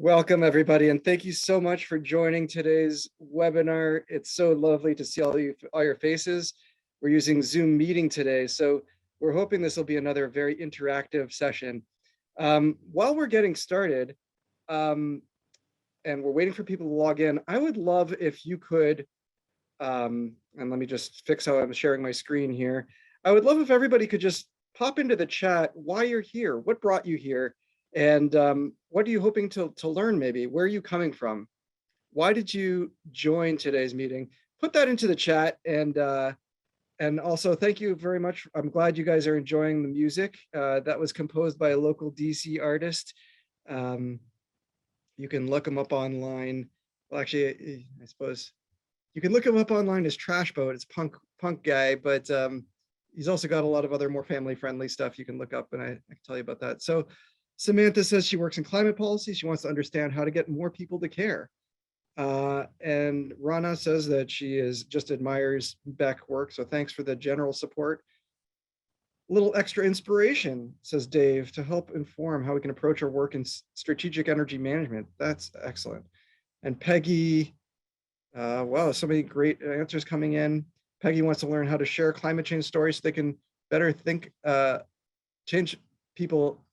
Welcome, everybody, and thank you so much for joining today's webinar. It's so lovely to see all your faces. We're using Zoom meeting today, so we're hoping this will be another very interactive session. While we're getting started, and we're waiting for people to log in, I would love if you could, and let me just fix how I'm sharing my screen here. I would love if everybody could just pop into the chat why you're here, what brought you here, and what are you hoping to learn maybe? Where are you coming from? Why did you join today's meeting? Put that into the chat, and also thank you very much. I'm glad you guys are enjoying the music. That was composed by a local DC artist. You can look him up online. Well, actually, I suppose you can look him up online as Trash Boat. It's punk guy, but he's also got a lot of other more family-friendly stuff you can look up, and I can tell you about that. So Samantha says she works in climate policy. She wants to understand how to get more people to care. And Rana says that she just admires BECC work. So thanks for the general support. A little extra inspiration, says Dave, to help inform how we can approach our work in strategic energy management. That's excellent. And Peggy, wow, so many great answers coming in. Peggy wants to learn how to share climate change stories so they can better think, change people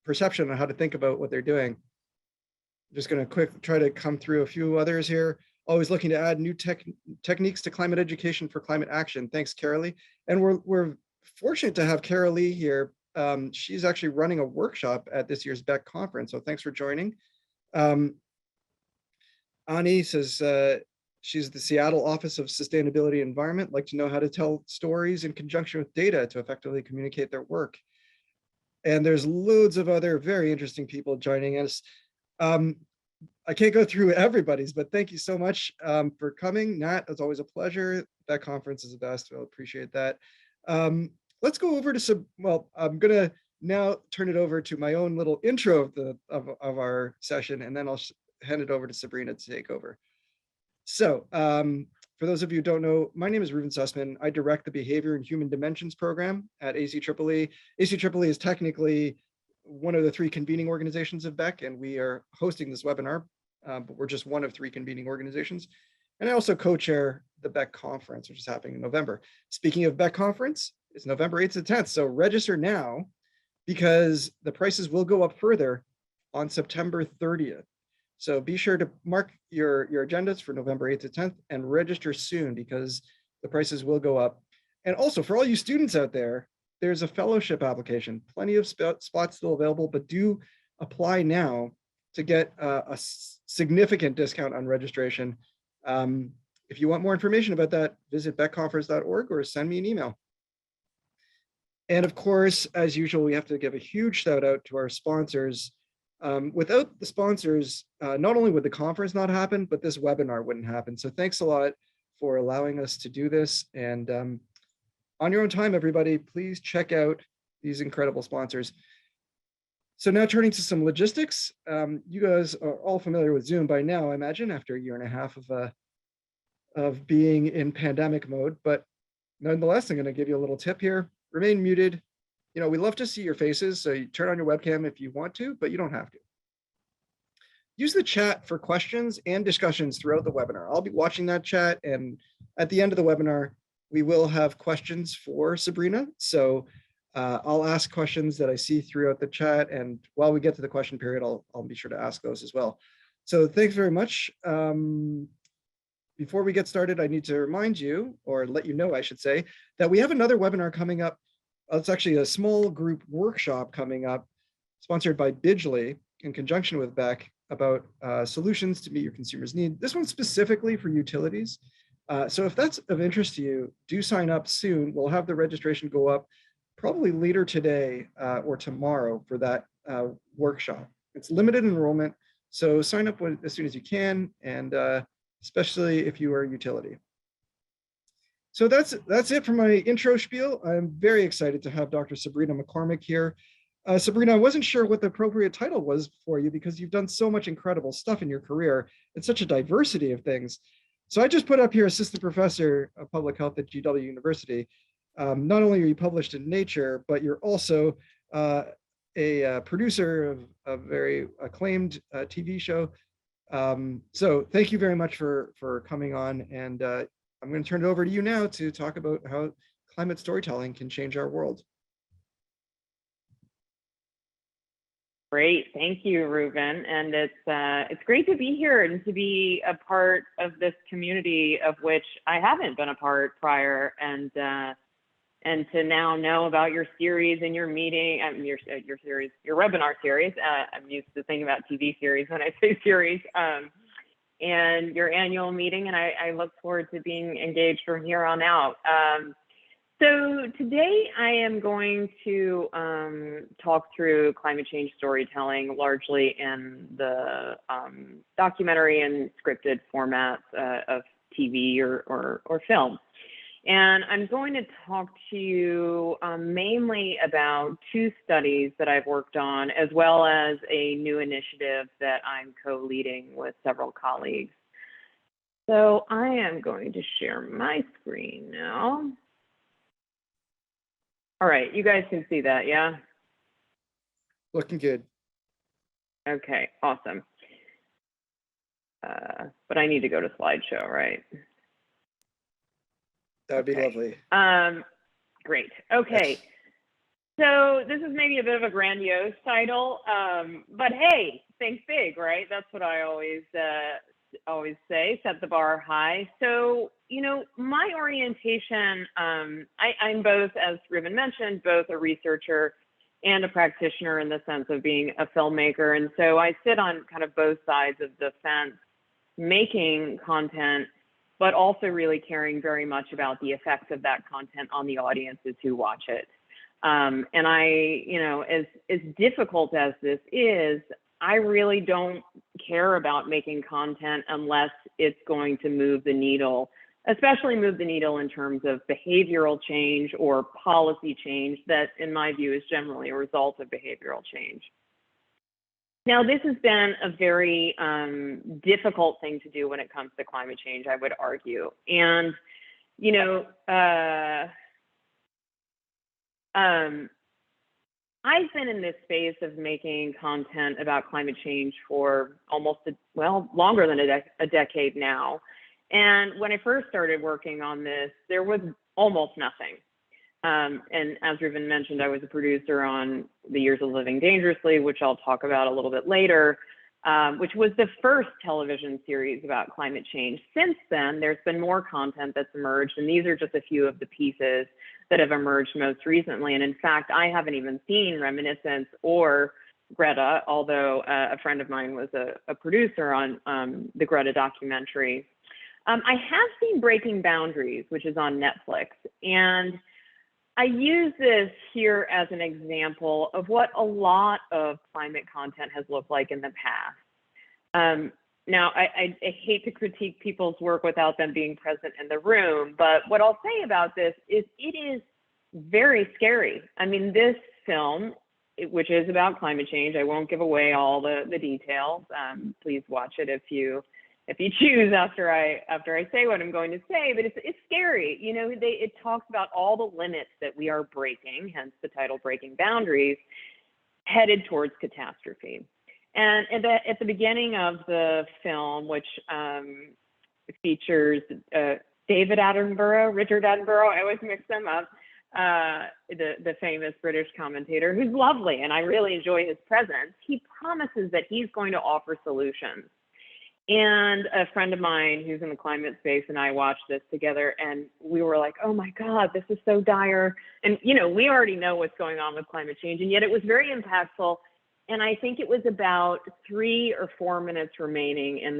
perception on how to think about what they're doing. I'm just going to try to come through a few others here. Always looking to add new techniques to climate education for climate action. Thanks, Carolee. And we're fortunate to have Carolee here. She's actually running a workshop at this year's BECC conference, so thanks for joining. Ani says she's the Seattle Office of Sustainability and Environment, like to know how to tell stories in conjunction with data to effectively communicate their work. And there's loads of other very interesting people joining us. I can't go through everybody's, but thank you so much for coming. Nat, it's always a pleasure. That conference is the best. I'll appreciate that. Let's go over to well, I'm gonna now turn it over to my own little intro of our session, and then I'll hand it over to Sabrina to take over. So for those of you who don't know, my name is Reuven Sussman. I direct the Behavior and Human Dimensions program at ACEEE. ACEEE is technically one of the 3 convening organizations of BECC, and we are hosting this webinar, but we're just one of 3 convening organizations. And I also co-chair the BECC conference, which is happening in November. Speaking of BECC conference, it's November 8th to 10th, so register now because the prices will go up further on September 30th. So be sure to mark your agendas for November 8th to 10th and register soon because the prices will go up. And also for all you students out there, there's a fellowship application, plenty of spots still available, but do apply now to get a significant discount on registration. If you want more information about that, visit beccconference.org or send me an email. And of course, as usual, we have to give a huge shout out to our sponsors. Without the sponsors, not only would the conference not happen, but this webinar wouldn't happen. So thanks a lot for allowing us to do this. And on your own time, everybody, please check out these incredible sponsors. So now turning to some logistics. You guys are all familiar with Zoom by now, I imagine, after a year and a half of being in pandemic mode. But nonetheless, I'm going to give you a little tip here. Remain muted. You know, we love to see your faces, so you turn on your webcam if you want to, but you don't have to. Use the chat for questions and discussions throughout the webinar. I'll be watching that chat, and at the end of the webinar, we will have questions for Sabrina. So I'll ask questions that I see throughout the chat, and while we get to the question period, I'll be sure to ask those as well. So thanks very much. Before we get started, I need to remind you, or let you know, I should say, that we have another webinar coming up. It's actually a small group workshop coming up, sponsored by Bidgely in conjunction with BECC about solutions to meet your consumers' need. This one's specifically for utilities. So if that's of interest to you, do sign up soon. We'll have the registration go up probably later today or tomorrow for that workshop. It's limited enrollment, so sign up as soon as you can, and especially if you are a utility. So that's it for my intro spiel. I'm very excited to have Dr. Sabrina McCormick here. Sabrina, I wasn't sure what the appropriate title was for you because you've done so much incredible stuff in your career and such a diversity of things. So I just put up here Assistant Professor of Public Health at GW University. Not only are you published in Nature, but you're also a producer of a very acclaimed TV show. So thank you very much for coming on. And I'm going to turn it over to you now to talk about how climate storytelling can change our world. Great, thank you, Ruben. And it's great to be here and to be a part of this community of which I haven't been a part prior, and to now know about your series and your meeting, your series, your webinar series. I'm used to thinking about TV series when I say series, and your annual meeting, and I look forward to being engaged from here on out. So today I am going to talk through climate change storytelling, largely in the documentary and scripted formats of TV or film. And I'm going to talk to you mainly about two studies that I've worked on, as well as a new initiative that I'm co-leading with several colleagues. So I am going to share my screen now. All right, you guys can see that, yeah? Looking good. Okay, awesome. But I need to go to slideshow, right? That would be lovely. Great. Okay. So this is maybe a bit of a grandiose title, but hey, think big, right? That's what I always say, set the bar high. So, you know, my orientation, I'm both, as Ruben mentioned, both a researcher and a practitioner in the sense of being a filmmaker. And so I sit on kind of both sides of the fence, making content, but also really caring very much about the effects of that content on the audiences who watch it. And I, you know, as difficult as this is, I really don't care about making content unless it's going to move the needle, especially move the needle in terms of behavioral change or policy change that, in my view, is generally a result of behavioral change. Now, this has been a very difficult thing to do when it comes to climate change, I would argue. And, you know, I've been in this space of making content about climate change for almost, longer than a decade now. And when I first started working on this, there was almost nothing. And as Ruben mentioned, I was a producer on The Years of Living Dangerously, which I'll talk about a little bit later, which was the first television series about climate change. Since then, there's been more content that's emerged, and these are just a few of the pieces that have emerged most recently. And in fact, I haven't even seen Reminiscence or Greta, although a friend of mine was a producer on the Greta documentary. I have seen Breaking Boundaries, which is on Netflix, and I use this here as an example of what a lot of climate content has looked like in the past. Now, I hate to critique people's work without them being present in the room, but what I'll say about this is it is very scary. I mean, this film, which is about climate change, I won't give away all the details. Please watch it if you choose after I say what I'm going to say, but it's scary. You know, it talks about all the limits that we are breaking, hence the title Breaking Boundaries, headed towards catastrophe. And at the beginning of the film, which features Richard Attenborough, I always mix them up, the famous British commentator, who's lovely, and I really enjoy his presence. He promises that he's going to offer solutions. And a friend of mine who's in the climate space and I watched this together, and we were like, oh my God, this is so dire. And, you know, we already know what's going on with climate change, and yet it was very impactful. And I think it was about 3 or 4 minutes remaining in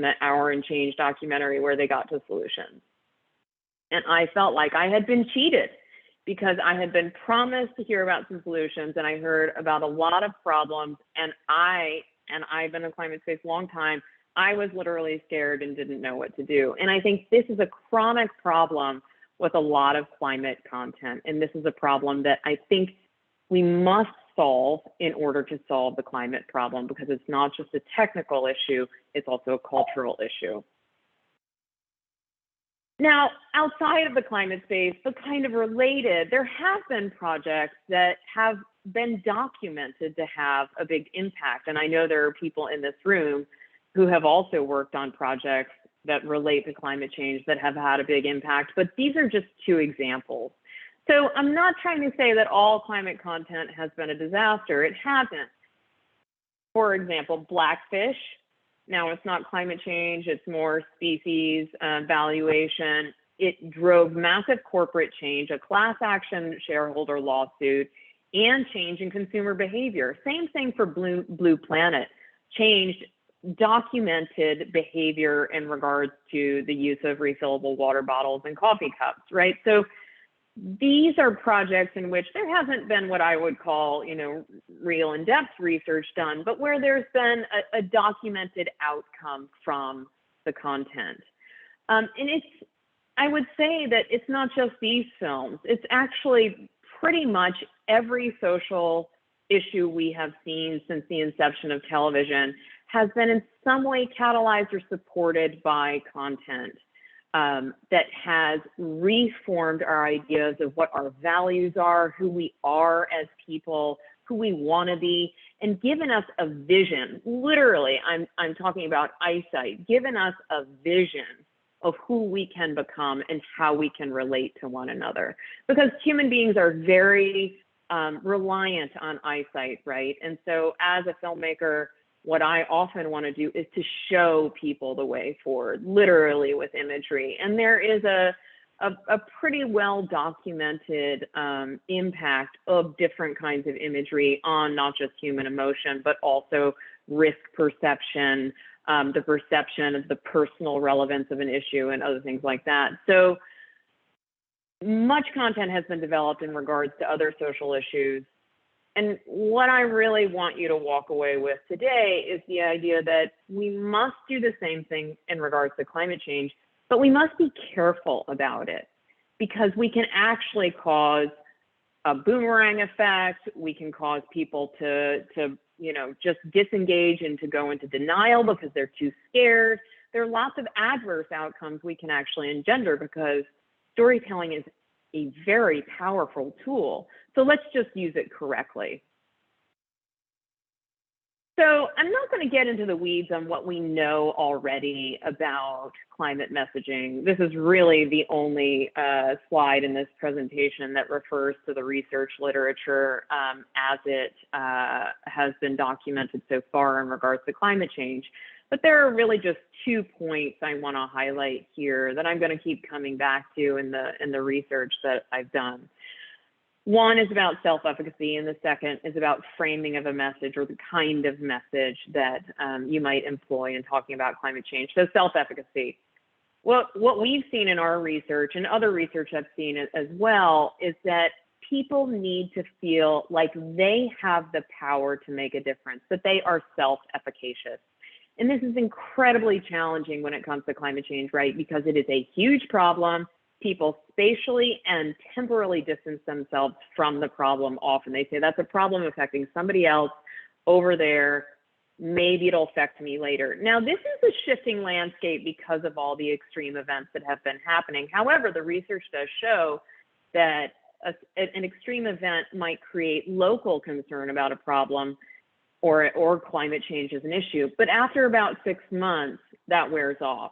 the hour and change documentary where they got to solutions. And I felt like I had been cheated because I had been promised to hear about some solutions, and I heard about a lot of problems. And I've been in the climate space a long time. I was literally scared and didn't know what to do. And I think this is a chronic problem with a lot of climate content. And this is a problem that I think we must solve in order to solve the climate problem, because it's not just a technical issue, it's also a cultural issue. Now, outside of the climate space, but kind of related, there have been projects that have been documented to have a big impact. And I know there are people in this room who have also worked on projects that relate to climate change that have had a big impact, but these are just two examples. So I'm not trying to say that all climate content has been a disaster. It hasn't. For example, Blackfish. Now it's not climate change, it's more species valuation. It drove massive corporate change, a class action shareholder lawsuit, and change in consumer behavior. Same thing for Blue Planet. Changed documented behavior in regards to the use of refillable water bottles and coffee cups, right? So these are projects in which there hasn't been what I would call, real in-depth research done, but where there's been a documented outcome from the content. And I would say that it's not just these films, it's actually pretty much every social issue we have seen since the inception of television has been in some way catalyzed or supported by content that has reformed our ideas of what our values are, who we are as people, who we want to be, and given us a vision. Literally, I'm talking about eyesight, given us a vision of who we can become and how we can relate to one another. Because human beings are very reliant on eyesight, right? And so as a filmmaker, what I often want to do is to show people the way forward, literally with imagery. And there is a pretty well documented impact of different kinds of imagery on not just human emotion, but also risk perception, the perception of the personal relevance of an issue and other things like that. So much content has been developed in regards to other social issues. And what I really want you to walk away with today is the idea that we must do the same thing in regards to climate change, but we must be careful about it because we can actually cause a boomerang effect. We can cause people to just disengage and to go into denial because they're too scared. There are lots of adverse outcomes we can actually engender because storytelling is a very powerful tool. So let's just use it correctly. So I'm not going to get into the weeds on what we know already about climate messaging. This is really the only slide in this presentation that refers to the research literature as it has been documented so far in regards to climate change. But there are really just 2 points I want to highlight here that I'm going to keep coming back to in the research that I've done. One is about self-efficacy, and the second is about framing of a message or the kind of message that you might employ in talking about climate change. So self-efficacy. What we've seen in our research and other research I've seen as well is that people need to feel like they have the power to make a difference, that they are self-efficacious. And this is incredibly challenging when it comes to climate change, right? Because it is a huge problem. People spatially and temporally distance themselves from the problem often. They say that's a problem affecting somebody else over there. Maybe it'll affect me later. Now, this is a shifting landscape because of all the extreme events that have been happening. However, the research does show that an extreme event might create local concern about a problem or climate change as an issue. But after about 6 months, that wears off.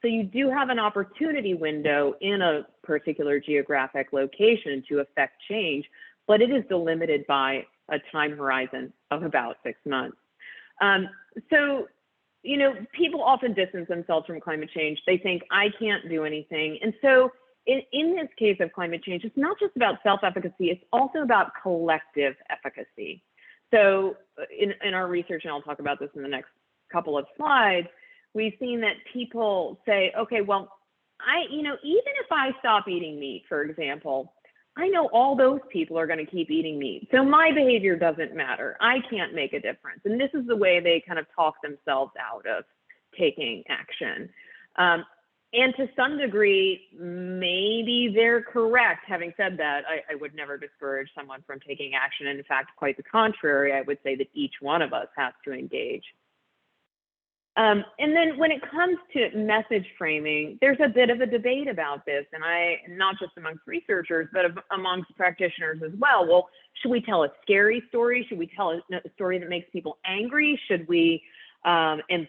So you do have an opportunity window in a particular geographic location to affect change, but it is delimited by a time horizon of about 6 months. So, people often distance themselves from climate change. They think, I can't do anything. And so in this case of climate change, it's not just about self-efficacy, it's also about collective efficacy. So in our research, and I'll talk about this in the next couple of slides, we've seen that people say, okay, well, even if I stop eating meat, for example, I know all those people are going to keep eating meat. So my behavior doesn't matter. I can't make a difference. And this is the way they kind of talk themselves out of taking action. And to some degree, maybe they're correct. Having said that, I would never discourage someone from taking action. And in fact, quite the contrary, I would say that each one of us has to engage. And then when it comes to message framing, there's a bit of a debate about this, and not just amongst researchers, but amongst practitioners as well. Well, should we tell a scary story? Should we tell a story that makes people angry? Should we and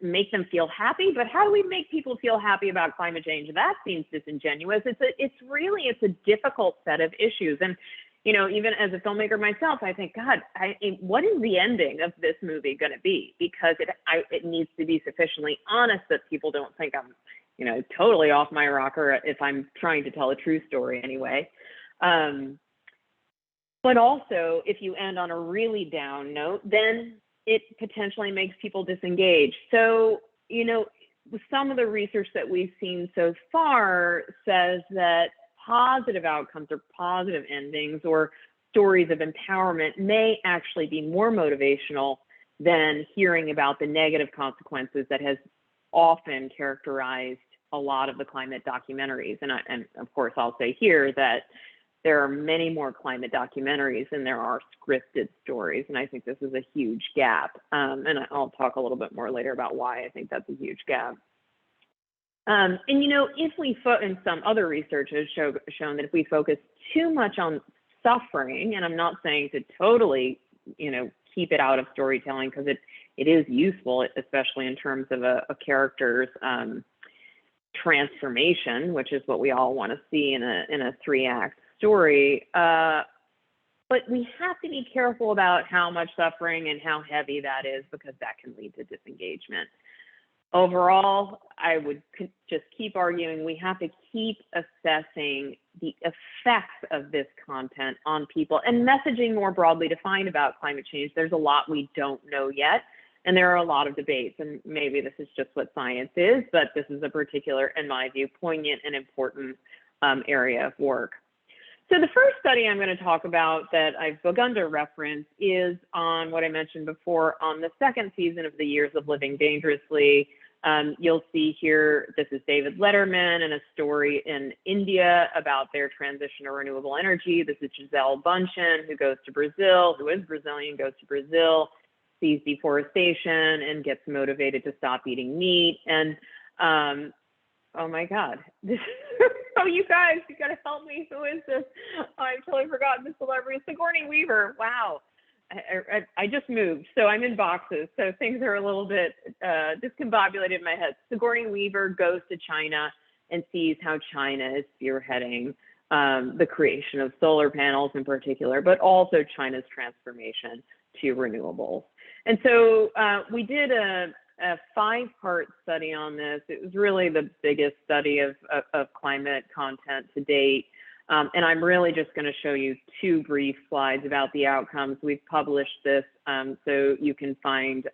make them feel happy? But how do we make people feel happy about climate change? That seems disingenuous. It's a difficult set of issues. And you know, even as a filmmaker myself, I think, God, what is the ending of this movie going to be? Because it needs to be sufficiently honest that people don't think I'm, you know, totally off my rocker if I'm trying to tell a true story anyway. But also, if you end on a really down note, then it potentially makes people disengage. So, you know, some of the research that we've seen so far says that positive outcomes or positive endings or stories of empowerment may actually be more motivational than hearing about the negative consequences that has often characterized a lot of the climate documentaries. And of course, I'll say here that there are many more climate documentaries than there are scripted stories. And I think this is a huge gap. And I'll talk a little bit more later about why I think that's a huge gap. And you know, and some other research has shown that if we focus too much on suffering, and I'm not saying to totally, you know, keep it out of storytelling, because it is useful, especially in terms of a character's transformation, which is what we all want to see in a 3-act story. But we have to be careful about how much suffering and how heavy that is, because that can lead to disengagement. Overall, I would just keep arguing we have to keep assessing the effects of this content on people and messaging more broadly defined about climate change. There's a lot we don't know yet, and there are a lot of debates, and maybe this is just what science is, but this is a particular, in my view, poignant and important area of work. So the first study I'm going to talk about that I've begun to reference is on what I mentioned before on the second season of The Years of Living Dangerously. You'll see here, this is David Letterman and a story in India about their transition to renewable energy. This is Gisele Bundchen, who goes to Brazil, who is Brazilian, goes to Brazil, sees deforestation and gets motivated to stop eating meat. And oh my God, oh, you guys, you gotta help me. Who is this? I've totally forgotten the celebrity. Sigourney Weaver. Wow. I just moved, so I'm in boxes. So things are a little bit discombobulated in my head. Sigourney Weaver goes to China and sees how China is spearheading the creation of solar panels in particular, but also China's transformation to renewables. And so we did a 5-part study on this. It was really the biggest study of climate content to date. And I'm really just going to show you 2 brief slides about the outcomes. We've published this, so you can find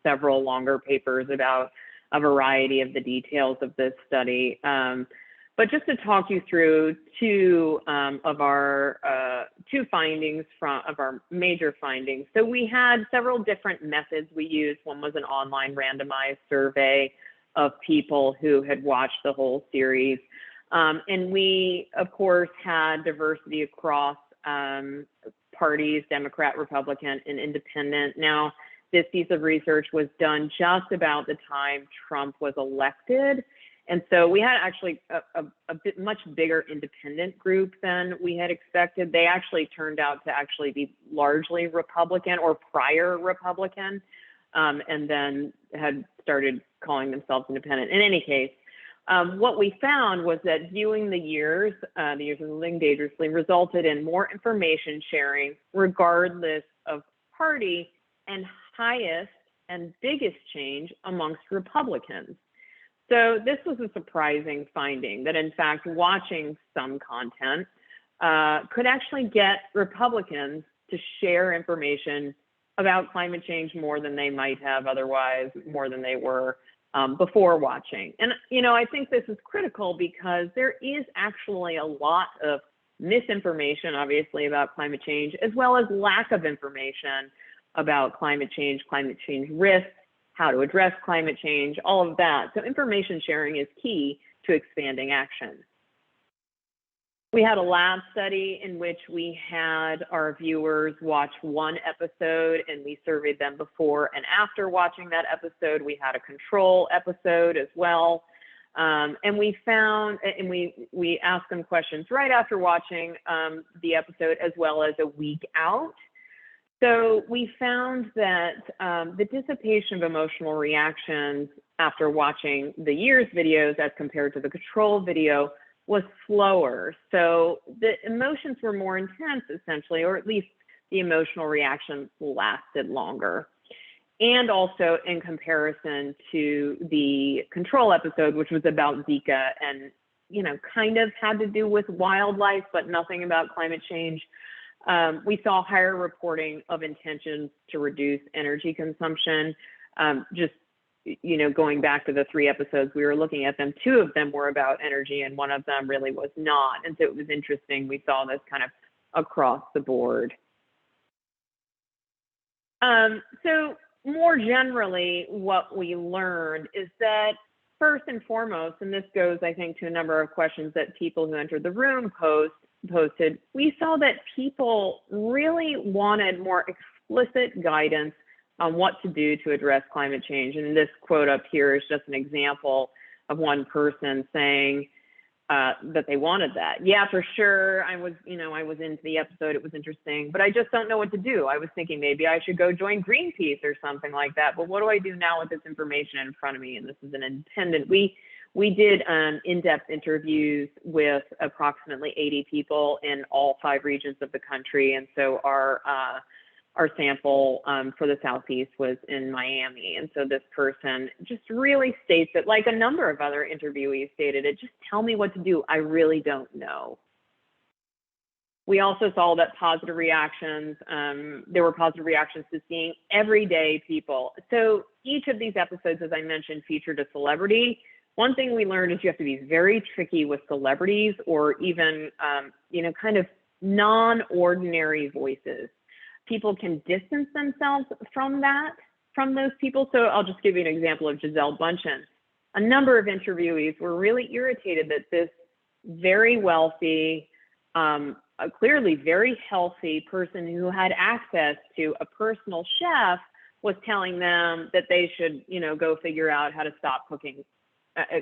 several longer papers about a variety of the details of this study. But just to talk you through 2 of our 2 findings of our major findings. So we had several different methods we used. One was an online randomized survey of people who had watched the whole series. And we, of course, had diversity across parties, Democrat, Republican, and Independent. Now, this piece of research was done just about the time Trump was elected. And so we had actually a bit much bigger independent group than we had expected. They actually turned out to actually be largely Republican or prior Republican, and then had started calling themselves independent. In any case, what we found was that viewing the years of living dangerously resulted in more information sharing regardless of party, and highest and biggest change amongst Republicans. So this was a surprising finding that, in fact, watching some content could actually get Republicans to share information about climate change more than they might have otherwise, more than they were before watching. And, you know, I think this is critical because there is actually a lot of misinformation, obviously, about climate change, as well as lack of information about climate change risks, how to address climate change, all of that. So information sharing is key to expanding action. We had a lab study in which we had our viewers watch one episode, and we surveyed them before and after watching that episode. We had a control episode as well. And we found, and we asked them questions right after watching the episode, as well as a week out. So we found that the dissipation of emotional reactions after watching the year's videos as compared to the control video was slower. So the emotions were more intense, essentially, or at least the emotional reaction lasted longer. And also in comparison to the control episode, which was about Zika and, you know, kind of had to do with wildlife, but nothing about climate change. We saw higher reporting of intentions to reduce energy consumption. Just, you know, going back to the 3 episodes we were looking at them, 2 of them were about energy and 1 of them really was not. And so it was interesting. We saw this kind of across the board. So more generally, what we learned is that first and foremost, and this goes, I think, to a number of questions that people who entered the room posted, we saw that people really wanted more explicit guidance on what to do to address climate change. And this quote up here is just an example of one person saying that they wanted that. Yeah, for sure. I was into the episode. It was interesting, but I just don't know what to do. I was thinking maybe I should go join Greenpeace or something like that. But what do I do now with this information in front of me? And this is an independent. We did in-depth interviews with approximately 80 people in all 5 regions of the country. And so our sample for the Southeast was in Miami. And so this person just really states it, like a number of other interviewees stated it, just tell me what to do. I really don't know. We also saw that positive reactions, there were positive reactions to seeing everyday people. So each of these episodes, as I mentioned, featured a celebrity. One thing we learned is you have to be very tricky with celebrities or even, kind of non-ordinary voices. People can distance themselves from those people. So I'll just give you an example of Gisele Bundchen. A number of interviewees were really irritated that this very wealthy, clearly very healthy person who had access to a personal chef was telling them that they should, go figure out how to stop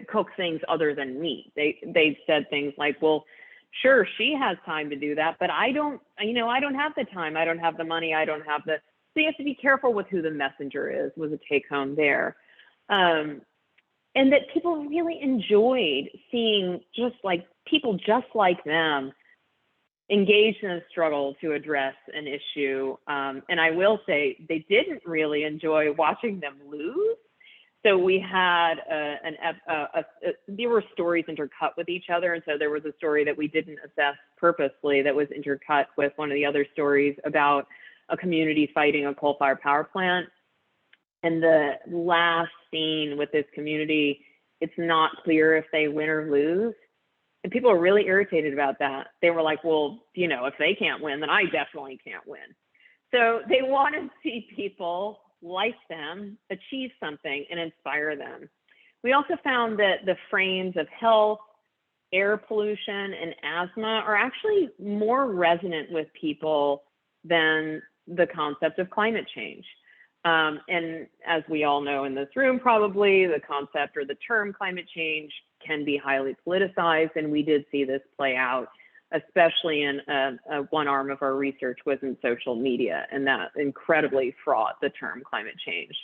cook things other than meat. They said things like, well, sure, she has time to do that, but I don't have the time. I don't have the money. I don't have so you have to be careful with who the messenger is, was a take home there. And that people really enjoyed seeing people just like them engaged in a struggle to address an issue. And I will say they didn't really enjoy watching them lose. So we had there were stories intercut with each other. And so there was a story that we didn't assess purposely that was intercut with one of the other stories about a community fighting a coal-fired power plant. And the last scene with this community, it's not clear if they win or lose. And people are really irritated about that. They were like, well, if they can't win, then I definitely can't win. So they want to see people like them achieve something and inspire them. We also found that the frames of health, air pollution, and asthma are actually more resonant with people than the concept of climate change. And as we all know in this room, probably the concept or the term climate change can be highly politicized. And we did see this play out, especially in one arm of our research was in social media, and that incredibly fraught the term climate change.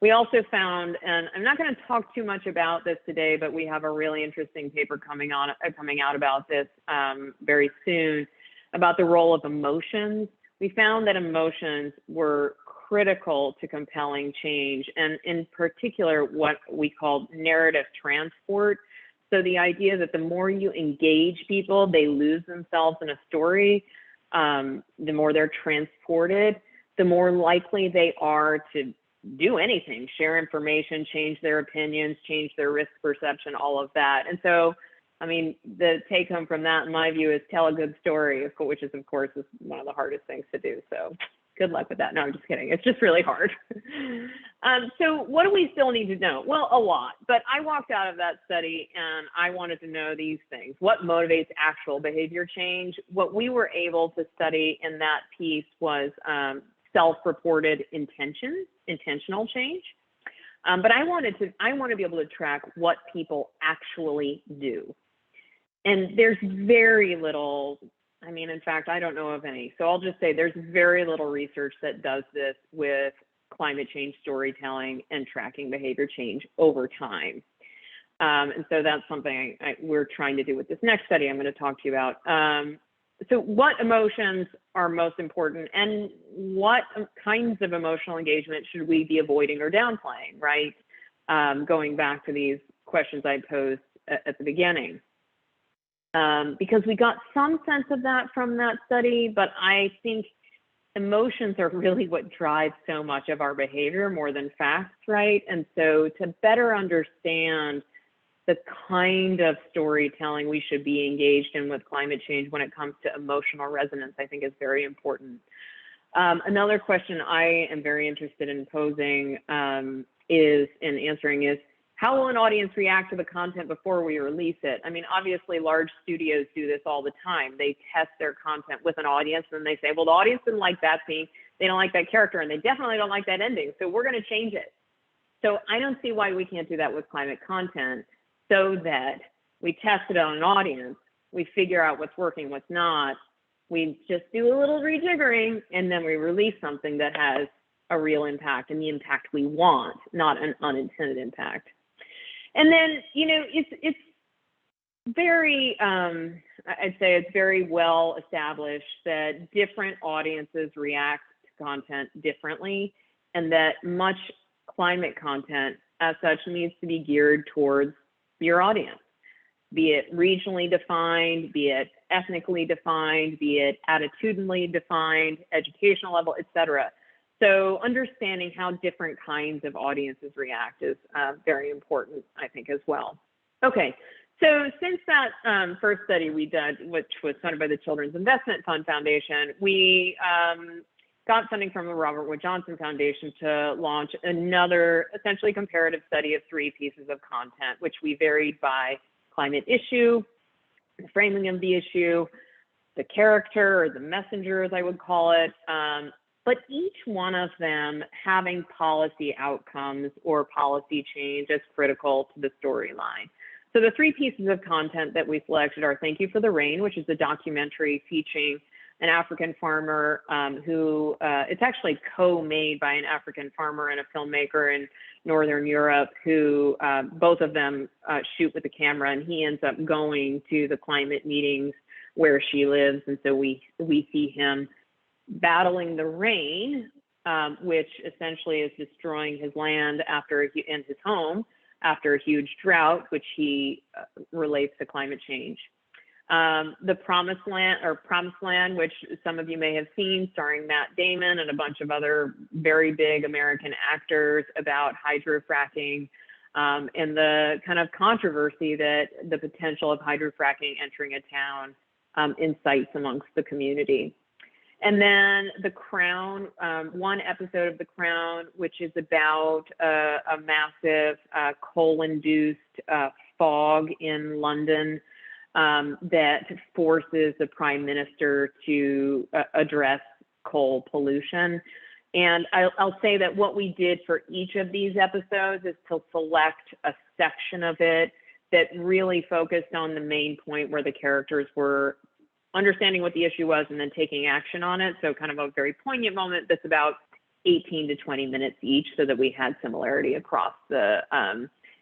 We also found, and I'm not going to talk too much about this today, but we have a really interesting paper coming out about this very soon, about the role of emotions. We found that emotions were critical to compelling change, and in particular, what we called narrative transport. So the idea that the more you engage people, they lose themselves in a story, the more they're transported, the more likely they are to do anything, share information, change their opinions, change their risk perception, all of that. And so, the take home from that, in my view, is tell a good story, which is, of course, is one of the hardest things to do. So good luck with that. No, I'm just kidding. It's just really hard. So what do we still need to know? Well, a lot, but I walked out of that study and I wanted to know these things. What motivates actual behavior change? What we were able to study in that piece was self-reported intentional change. But I want to be able to track what people actually do. And there's very little, I mean, in fact, I don't know of any. So I'll just say there's very little research that does this with climate change storytelling and tracking behavior change over time. And so that's something we're trying to do with this next study I'm going to talk to you about. So what emotions are most important and what kinds of emotional engagement should we be avoiding or downplaying, right? Going back to these questions I posed at the beginning. Because we got some sense of that from that study, but I think emotions are really what drives so much of our behavior more than facts, right? And so to better understand the kind of storytelling we should be engaged in with climate change when it comes to emotional resonance, I think is very important. Another question I am very interested in posing is how will an audience react to the content before we release it? I mean, obviously large studios do this all the time. They test their content with an audience and they say, well, the audience didn't like that scene, they don't like that character, and they definitely don't like that ending, so we're gonna change it. So I don't see why we can't do that with climate content, so that we test it on an audience, we figure out what's working, what's not, we just do a little rejiggering, and then we release something that has a real impact and the impact we want, not an unintended impact. And then, you know, it's very, I'd say it's very well established that different audiences react to content differently, and that much climate content as such needs to be geared towards your audience, be it regionally defined, be it ethnically defined, be it attitudinally defined, educational level, et cetera. So understanding how different kinds of audiences react is very important, I think, as well. Okay, so since that first study we did, which was funded by the Children's Investment Fund Foundation, we got funding from the Robert Wood Johnson Foundation to launch another essentially comparative study of 3 pieces of content, which we varied by climate issue, the framing of the issue, the character or the messenger, as I would call it, but each one of them having policy outcomes or policy change as critical to the storyline. So the 3 pieces of content that we selected are Thank You for the Rain, which is a documentary featuring an African farmer who, it's actually co-made by an African farmer and a filmmaker in Northern Europe who both of them shoot with the camera, and he ends up going to the climate meetings where she lives. And so we see him battling the rain, which essentially is destroying his land and his home after a huge drought, which he relates to climate change. The Promised Land, which some of you may have seen, starring Matt Damon and a bunch of other very big American actors, about hydrofracking and the kind of controversy that the potential of hydrofracking entering a town incites amongst the community. And then The Crown, one episode of The Crown, which is about a massive coal-induced fog in London that forces the Prime Minister to address coal pollution. And I'll say that what we did for each of these episodes is to select a section of it that really focused on the main point where the characters were understanding what the issue was and then taking action on it. So kind of a very poignant moment that's about 18 to 20 minutes each, so that we had similarity across the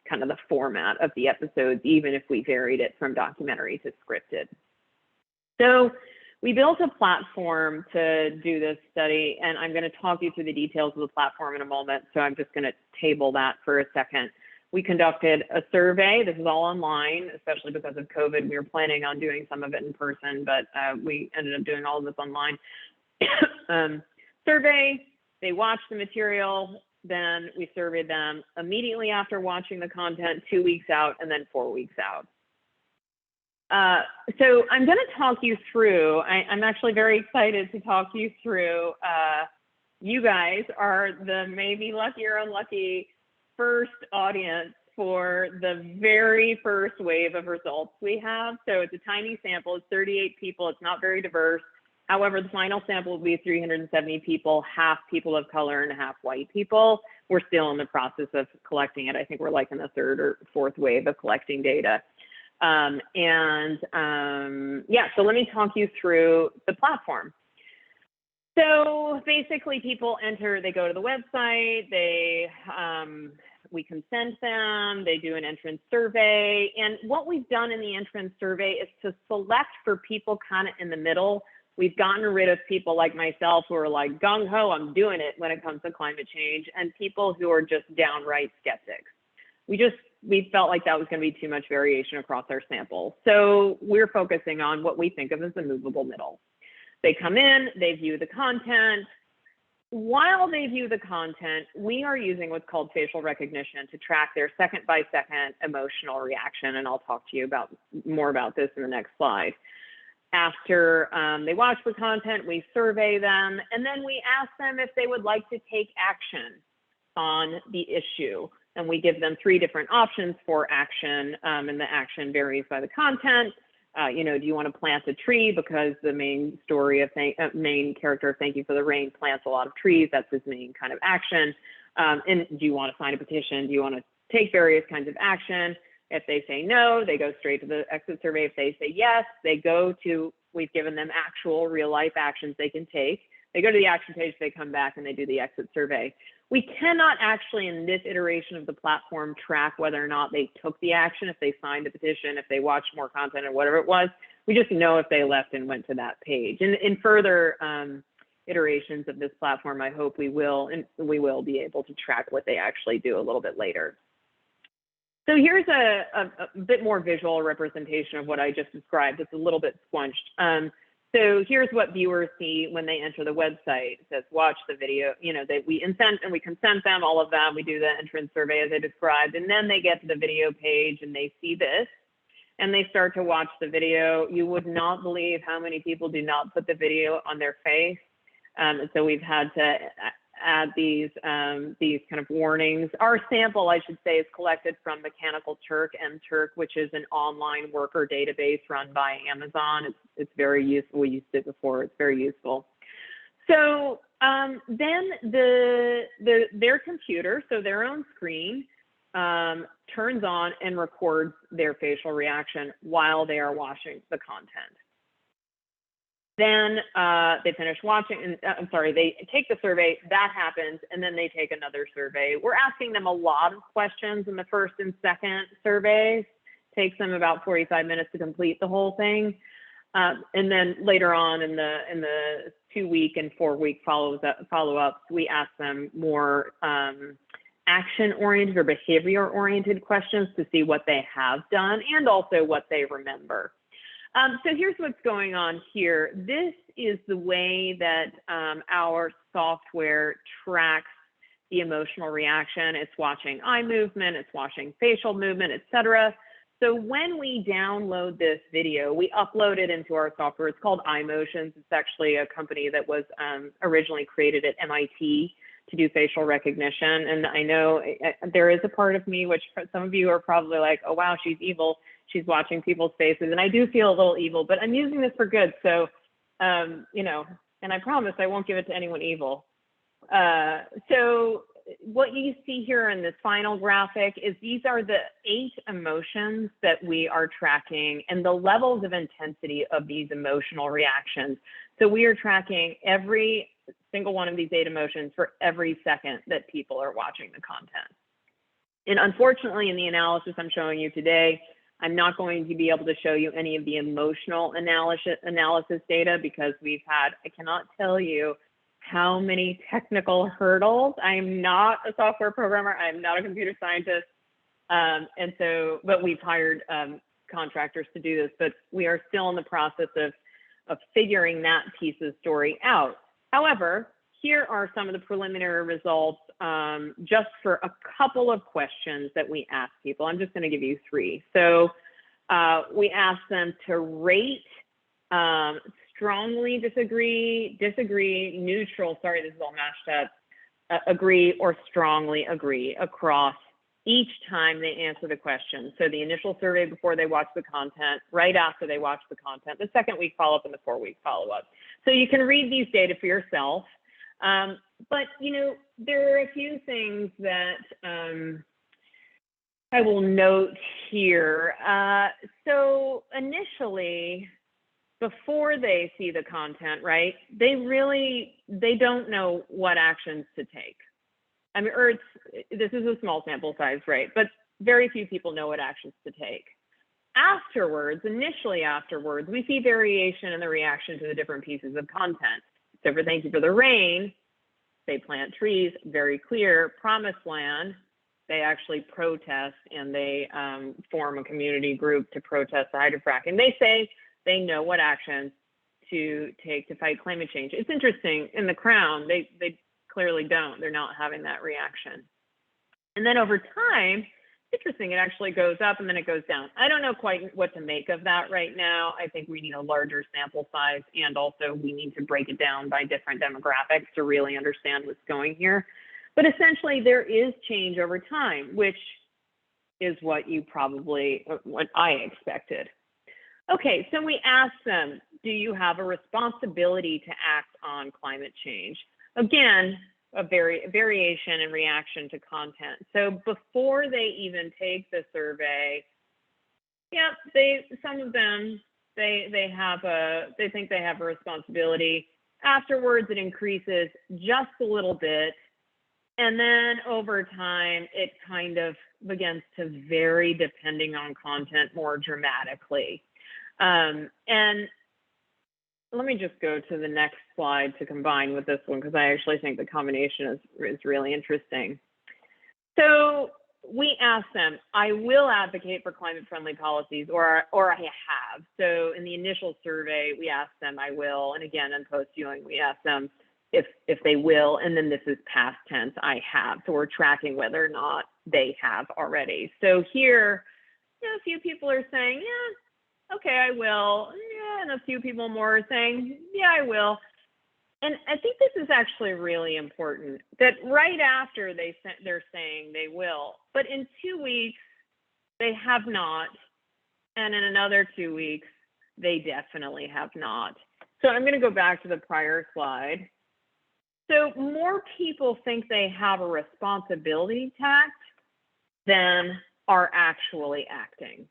kind of the format of the episodes, even if we varied it from documentary to scripted. So we built a platform to do this study, and I'm going to talk you through the details of the platform in a moment. So I'm just going to table that for a second. We conducted a survey. This is all online, especially because of COVID. We were planning on doing some of it in person, but we ended up doing all of this online. Survey, they watched the material, then we surveyed them immediately after watching the content, 2 weeks out, and then 4 weeks out. So I'm going to talk you through, I'm actually very excited to talk you through you guys are the maybe lucky or unlucky first audience for the very first wave of results we have. So it's a tiny sample, it's 38 people, it's not very diverse. However, the final sample will be 370 people, half people of color and half white people. We're still in the process of collecting it. I think we're like in the third or fourth wave of collecting data. Yeah, so let me talk you through the platform. So basically people enter, they go to the website, we consent them, they do an entrance survey. And what we've done in the entrance survey is to select for people kind of in the middle. We've gotten rid of people like myself who are like gung-ho, I'm doing it when it comes to climate change, and people who are just downright skeptics. We felt like that was going to be too much variation across our sample. So we're focusing on what we think of as the movable middle. They come in, they view the content. While they view the content, we are using what's called facial recognition to track their second by second emotional reaction. And I'll talk to you more about this in the next slide. After they watch the content, we survey them, and then we ask them if they would like to take action on the issue. And we give them 3 different options for action, and the action varies by the content. You know, do you want to plant a tree because the main story of main character of Thank You for the Rain plants a lot of trees? That's his main kind of action. And do you want to sign a petition? Do you want to take various kinds of action? If they say no, they go straight to the exit survey. If they say yes, they go to, we've given them actual real life actions they can take. They go to the action page, they come back and they do the exit survey. We cannot actually in this iteration of the platform track whether or not they took the action, if they signed the petition, if they watched more content or whatever it was. We just know if they left and went to that page. And in further iterations of this platform, I hope we will be able to track what they actually do a little bit later. So here's a bit more visual representation of what I just described. It's a little bit squunched. So here's what viewers see when they enter the website. It says, watch the video, you know, we consent them, all of them. We do the entrance survey as I described, and then they get to the video page and they see this and they start to watch the video. You would not believe how many people do not put the video on their face. And so we've had to add these kind of warnings. Our sample, I should say, is collected from Mechanical Turk, MTurk, which is an online worker database run by Amazon. It's very useful. We used it before. It's very useful. So then their computer, so their own screen, turns on and records their facial reaction while they are watching the content. Then they finish watching, and they take the survey, that happens, and then they take another survey. We're asking them a lot of questions in the first and second surveys. Takes them about 45 minutes to complete the whole thing. And then later on in the 2-week and 4-week follow-ups, we ask them more action-oriented or behavior-oriented questions to see what they have done and also what they remember. So here's what's going on here. This is the way that our software tracks the emotional reaction. It's watching eye movement, it's watching facial movement, etc. So when we download this video, we upload it into our software. It's called iMotions. It's actually a company that was originally created at MIT to do facial recognition. And I know there is a part of me, which some of you are probably like, oh, wow, she's evil. She's watching people's faces. And I do feel a little evil, but I'm using this for good. So, you know, and I promise I won't give it to anyone evil. So what you see here in this final graphic is these are the 8 emotions that we are tracking and the levels of intensity of these emotional reactions. So we are tracking every single one of these 8 emotions for every second that people are watching the content. And unfortunately, in the analysis I'm showing you today, I'm not going to be able to show you any of the emotional analysis data because I cannot tell you how many technical hurdles. I'm not a software programmer. I'm not a computer scientist. But we've hired contractors to do this, but we are still in the process of figuring that piece of the story out. However, here are some of the preliminary results just for a couple of questions that we asked people. I'm just going to give you 3. So we asked them to rate strongly disagree, disagree, neutral, sorry, this is all mashed up, agree, or strongly agree across each time they answer the question. So the initial survey before they watch the content, right after they watch the content, the second week follow-up, and the 4-week follow-up. So you can read these data for yourself. But, you know, there are a few things that I will note here. So initially, before they see the content, right, they don't know what actions to take. I mean, or this is a small sample size, right? But very few people know what actions to take. Afterwards, initially afterwards, we see variation in the reaction to the different pieces of content. So for Thank You for the Rain, they plant trees, very clear. Promised Land, they actually protest, and they form a community group to protest the hydrofracking. They say they know what actions to take to fight climate change. It's interesting, in The Crown, they clearly don't. They're not having that reaction. And then over time, interesting, it actually goes up and then it goes down. I don't know quite what to make of that right now. I think we need a larger sample size, and also we need to break it down by different demographics to really understand what's going here. But essentially, there is change over time, which is what I expected. Okay, so we asked them, do you have a responsibility to act on climate change? Again, a variation in reaction to content. So before they even take the survey, yeah, some of them they think they have a responsibility. Afterwards, it increases just a little bit, and then over time, it kind of begins to vary depending on content more dramatically. And let me just go to the next slide to combine with this one, because I actually think the combination is really interesting. So we asked them, I will advocate for climate-friendly policies, or I have. So in the initial survey, we asked them, I will, and again, in post-viewing, we asked them if they will, and then this is past tense, I have. So we're tracking whether or not they have already. So here, you know, a few people are saying, yeah, okay, I will. Yeah, and a few people more are saying, yeah, I will. And I think this is actually really important, that right after they're saying they will, but in 2 weeks, they have not. And in another 2 weeks, they definitely have not. So I'm going to go back to the prior slide. So more people think they have a responsibility to act than are actually acting.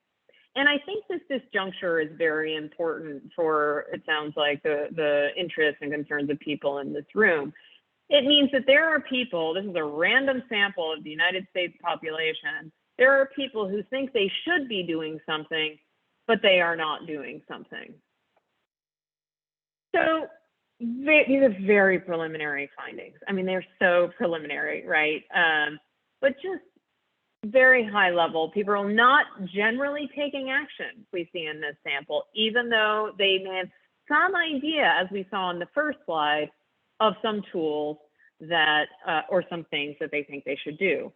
And I think this juncture is very important for, it sounds like, the interests and concerns of people in this room. It means that there are people, this is a random sample of the United States population, there are people who think they should be doing something, but they are not doing something. So these are very preliminary findings. I mean, they're so preliminary, right? But just very high level, people are not generally taking action, we see in this sample, even though they may have some idea, as we saw in the first slide, of some tools that, or some things that they think they should do.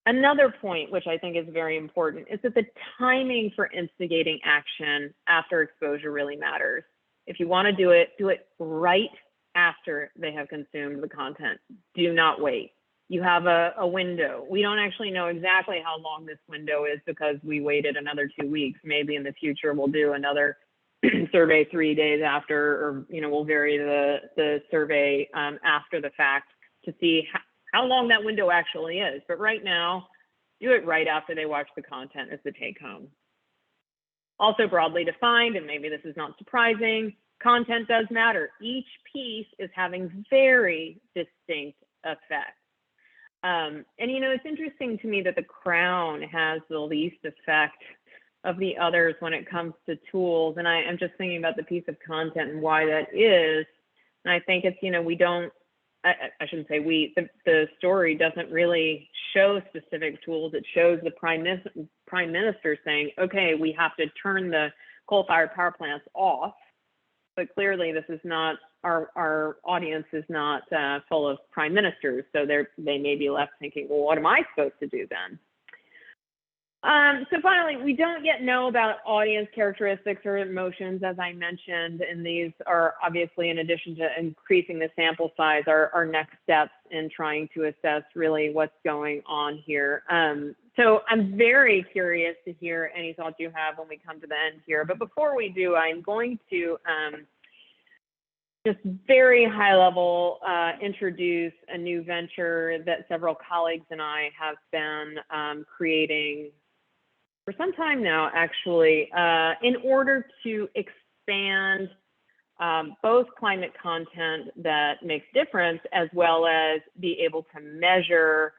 Another point, which I think is very important, is that the timing for instigating action after exposure really matters. If you want to do it right after they have consumed the content. Do not wait. You have a window. We don't actually know exactly how long this window is because we waited another 2 weeks. Maybe in the future we'll do another survey 3 days after, or we'll vary the survey after the fact to see how long that window actually is. But right now, do it right after they watch the content as the take home. Also broadly defined, and maybe this is not surprising, content does matter. Each piece is having very distinct effects. And it's interesting to me that The Crown has the least effect of the others when it comes to tools. And I'm just thinking about the piece of content and why that is. And I think it's, we don't, I shouldn't say we, the story doesn't really show specific tools. It shows the Prime Minister saying, okay, we have to turn the coal-fired power plants off. But clearly this is not, our audience is not full of prime ministers. So they may be left thinking, well, what am I supposed to do then? So finally, we don't yet know about audience characteristics or emotions, as I mentioned, and these are obviously, in addition to increasing the sample size, our next steps in trying to assess really what's going on here. So I'm very curious to hear any thoughts you have when we come to the end here. But before we do, I'm going to just very high level introduce a new venture that several colleagues and I have been creating for some time now, actually, in order to expand both climate content that makes difference, as well as be able to measure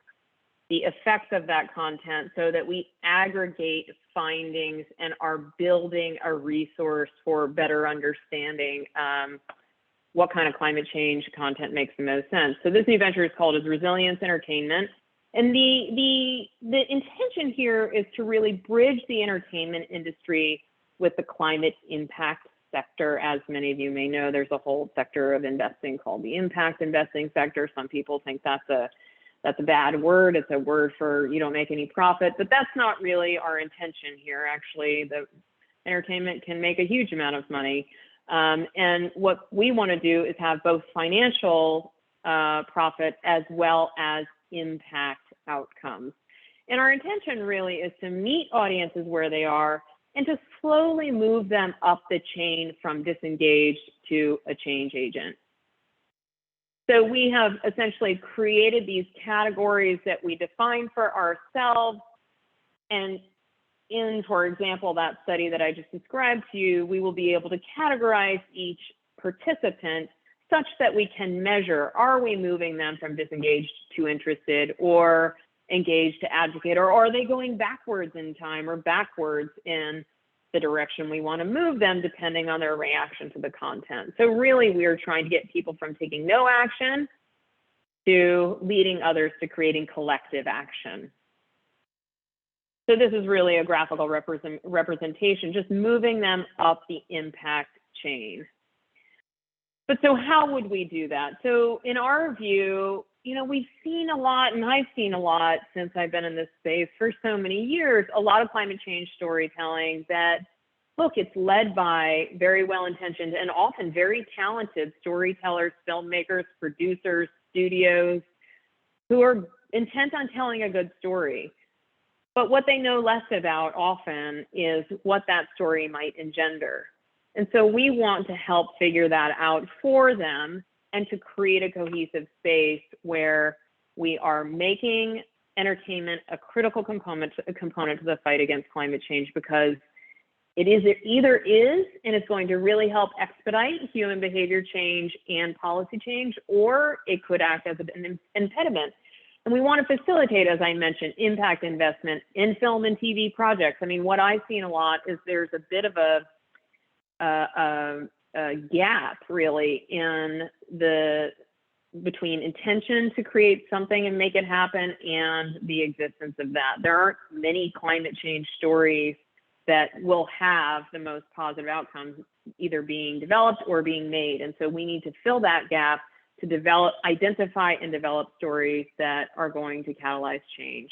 the effects of that content so that we aggregate findings and are building a resource for better understanding what kind of climate change content makes the most sense. So this new venture is called Resilience Entertainment. And the intention here is to really bridge the entertainment industry with the climate impact sector. As many of you may know, there's a whole sector of investing called the impact investing sector. Some people think that's a bad word. It's a word for you don't make any profit, but that's not really our intention here. Actually, the entertainment can make a huge amount of money. And what we want to do is have both financial profit as well as impact outcomes. And our intention really is to meet audiences where they are and to slowly move them up the chain from disengaged to a change agent. So we have essentially created these categories that we define for ourselves. And in, for example, that study that I just described to you, we will be able to categorize each participant such that we can measure, are we moving them from disengaged to interested or engaged to advocate, or are they going backwards in time or backwards in the direction we want to move them depending on their reaction to the content. So really we are trying to get people from taking no action to leading others to creating collective action. So this is really a graphical representation, just moving them up the impact chain. But so how would we do that? So in our view, you know, we've seen a lot, and I've seen a lot since I've been in this space for so many years, a lot of climate change storytelling that, look, it's led by very well-intentioned and often very talented storytellers, filmmakers, producers, studios, who are intent on telling a good story. But what they know less about often is what that story might engender. And so we want to help figure that out for them and to create a cohesive space where we are making entertainment a critical component to the fight against climate change, because it either is and it's going to really help expedite human behavior change and policy change, or it could act as an impediment. And we want to facilitate, as I mentioned, impact investment in film and TV projects. I mean, what I've seen a lot is there's a bit of a gap really in between intention to create something and make it happen and the existence of that. There aren't many climate change stories that will have the most positive outcomes either being developed or being made. And so we need to fill that gap to identify and develop stories that are going to catalyze change.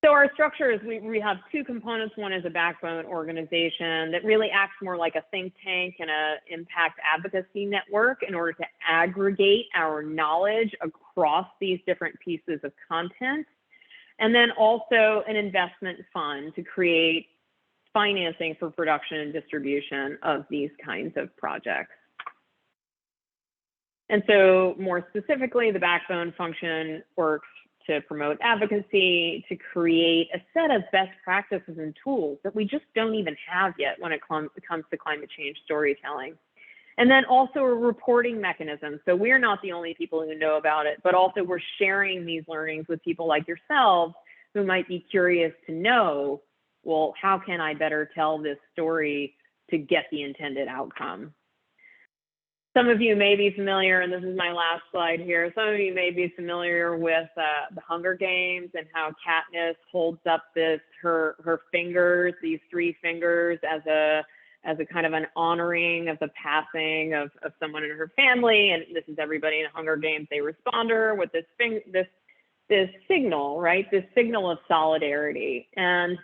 So our structure is we have two components. One is a backbone organization that really acts more like a think tank and an impact advocacy network in order to aggregate our knowledge across these different pieces of content. And then also an investment fund to create financing for production and distribution of these kinds of projects. And so more specifically, the backbone function works to promote advocacy, to create a set of best practices and tools that we just don't even have yet when it comes to climate change storytelling. And then also a reporting mechanism. So we're not the only people who know about it, but also we're sharing these learnings with people like yourselves who might be curious to know, well, how can I better tell this story to get the intended outcome? Some of you may be familiar, and this is my last slide here, some of you may be familiar with the Hunger Games and how Katniss holds up her fingers, these three fingers, as a kind of an honoring of the passing of someone in her family. And this is everybody in Hunger Games. They respond to her with this this signal, right? This signal of solidarity. And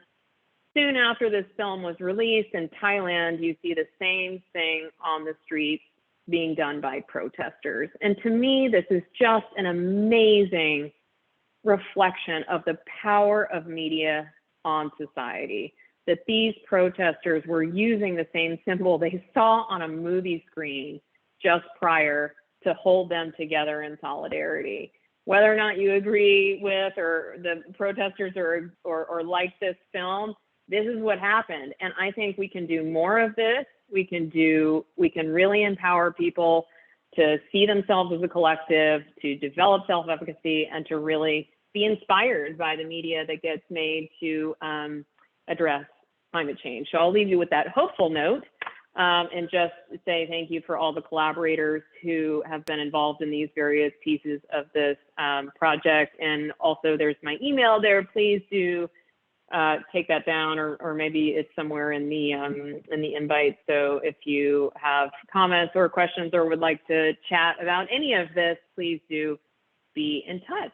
soon after this film was released in Thailand, you see the same thing on the streets being done by protesters. And to me, this is just an amazing reflection of the power of media on society, that these protesters were using the same symbol they saw on a movie screen just prior to hold them together in solidarity. Whether or not you agree with or the protesters or like this film, this is what happened. And I think we can do more of this. We can really empower people to see themselves as a collective, to develop self-efficacy, and to really be inspired by the media that gets made to address climate change. So I'll leave you with that hopeful note, and just say thank you for all the collaborators who have been involved in these various pieces of this project. And also there's my email there. Please do take that down, or maybe it's somewhere in the invite. So if you have comments or questions or would like to chat about any of this, please do be in touch.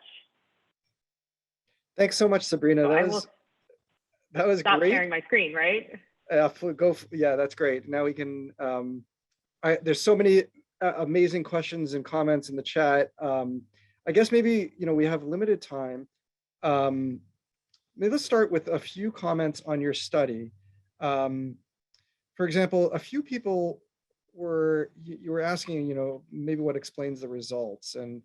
Thanks so much, Sabrina. So that was stop great. sharing my screen, right? Yeah, that's great. Now we can, there's so many amazing questions and comments in the chat. I guess maybe, we have limited time. Maybe let's start with a few comments on your study. For example, a few people you were asking, maybe what explains the results. And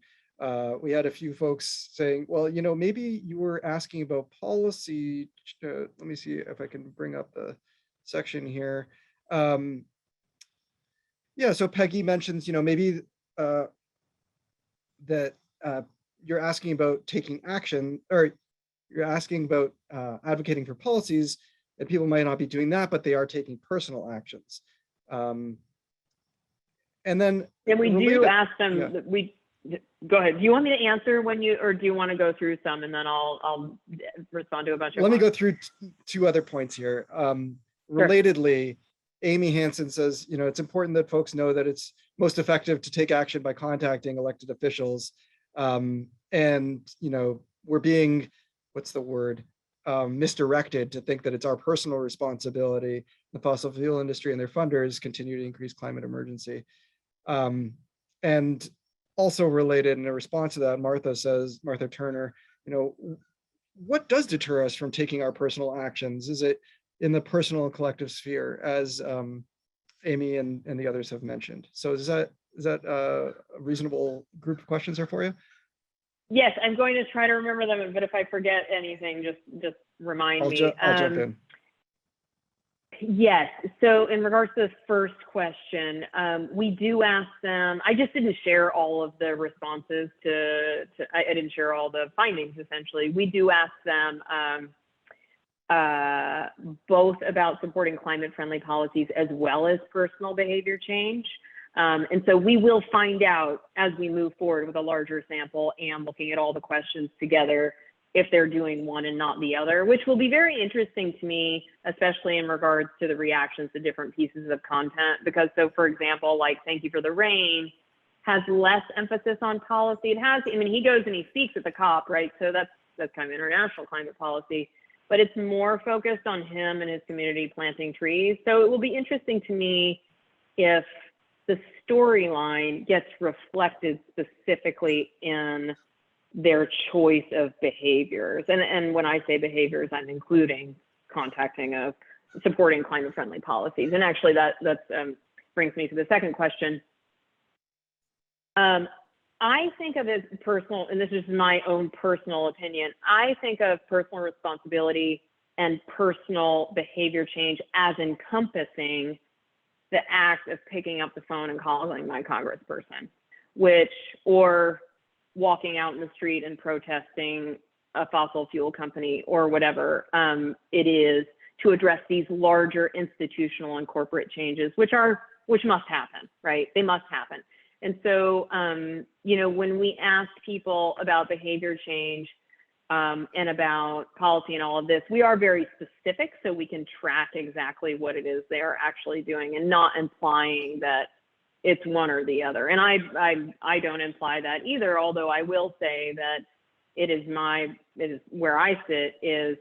we had a few folks saying, well, maybe you were asking about policy. Let me see if I can bring up the section here. Yeah, so Peggy mentions, maybe that you're asking about taking action, or you're asking about advocating for policies, and people might not be doing that, but they are taking personal actions. And then we do ask them, yeah. Go ahead. Do you want me to answer or do you want to go through some, and then I'll respond to a bunch of Let me go through two other points here. Relatedly, Amy Hansen says, it's important that folks know that it's most effective to take action by contacting elected officials. And, we're being, what's the word, misdirected to think that it's our personal responsibility. The fossil fuel industry and their funders continue to increase climate emergency. And also related, in a response to that, Martha Turner, what does deter us from taking our personal actions? Is it in the personal and collective sphere, as Amy and the others have mentioned? So is that a reasonable group of questions there for you? Yes, I'm going to try to remember them, but if I forget anything, just remind me. I'll jump in. Yes, so in regards to the first question, we do ask them, I just didn't share all of the responses I didn't share all the findings, essentially. We do ask them both about supporting climate-friendly policies as well as personal behavior change. And so we will find out as we move forward with a larger sample and looking at all the questions together if they're doing one and not the other, which will be very interesting to me, especially in regards to the reactions to different pieces of content. Because so, for example, like Thank You for the Rain has less emphasis on policy. It has, he goes and he speaks at the COP, right? So that's kind of international climate policy, but it's more focused on him and his community planting trees. So it will be interesting to me if the storyline gets reflected specifically in their choice of behaviors. And when I say behaviors, I'm including contacting of supporting climate-friendly policies. And actually that brings me to the second question. I think of it as personal, and this is my own personal opinion, I think of personal responsibility and personal behavior change as encompassing the act of picking up the phone and calling my congressperson, or walking out in the street and protesting a fossil fuel company or whatever it is, to address these larger institutional and corporate changes, which must happen, right? They must happen. And so, when we ask people about behavior change and about policy and all of this, we are very specific so we can track exactly what it is they're actually doing and not implying that it's one or the other. And I don't imply that either, although I will say that it is where I sit is,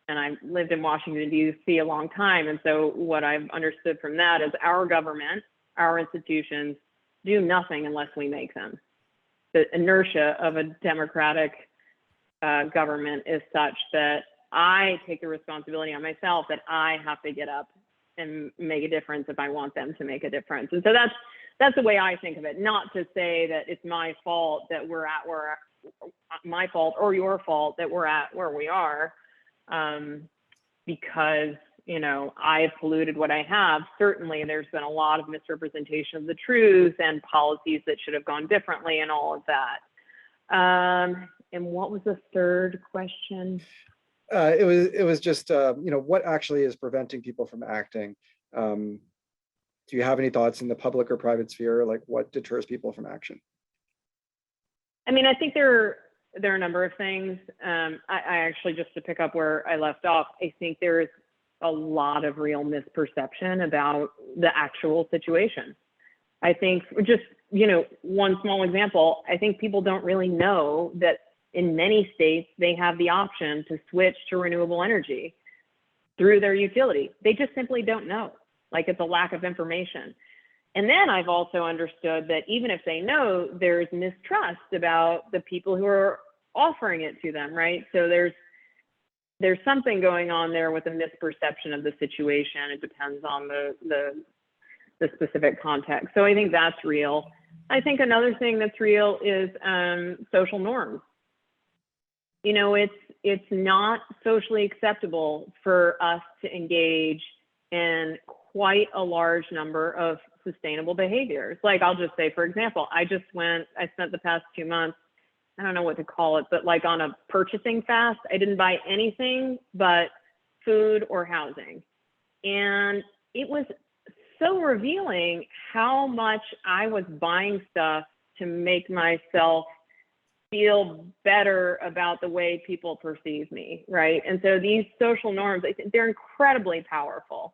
and I've lived in Washington, D.C. a long time. And so what I've understood from that is our government, our institutions do nothing unless we make them. The inertia of a democratic government is such that I take the responsibility on myself that I have to get up and make a difference if I want them to make a difference. And so that's the way I think of it. Not to say that it's my fault that we're at where my fault or your fault that we're at where we are, because I've polluted what I have. Certainly, there's been a lot of misrepresentation of the truth and policies that should have gone differently, and all of that. And what was the third question? It was just what actually is preventing people from acting. Do you have any thoughts in the public or private sphere, like what deters people from action? I mean, I think there are a number of things. I actually, just to pick up where I left off, I think there is a lot of real misperception about the actual situation. I think just, one small example, I think people don't really know that in many states, they have the option to switch to renewable energy through their utility. They just simply don't know. Like, it's a lack of information. And then I've also understood that even if they know, there's mistrust about the people who are offering it to them, right? So there's something going on there with a misperception of the situation. It depends on the specific context. So I think that's real. I think another thing that's real is social norms. It's not socially acceptable for us to engage in quite a large number of sustainable behaviors. Like, I'll just say, for example, I spent the past 2 months, I don't know what to call it, but like on a purchasing fast. I didn't buy anything but food or housing. And it was so revealing how much I was buying stuff to make myself feel better about the way people perceive me, right? And so these social norms, I think they're incredibly powerful.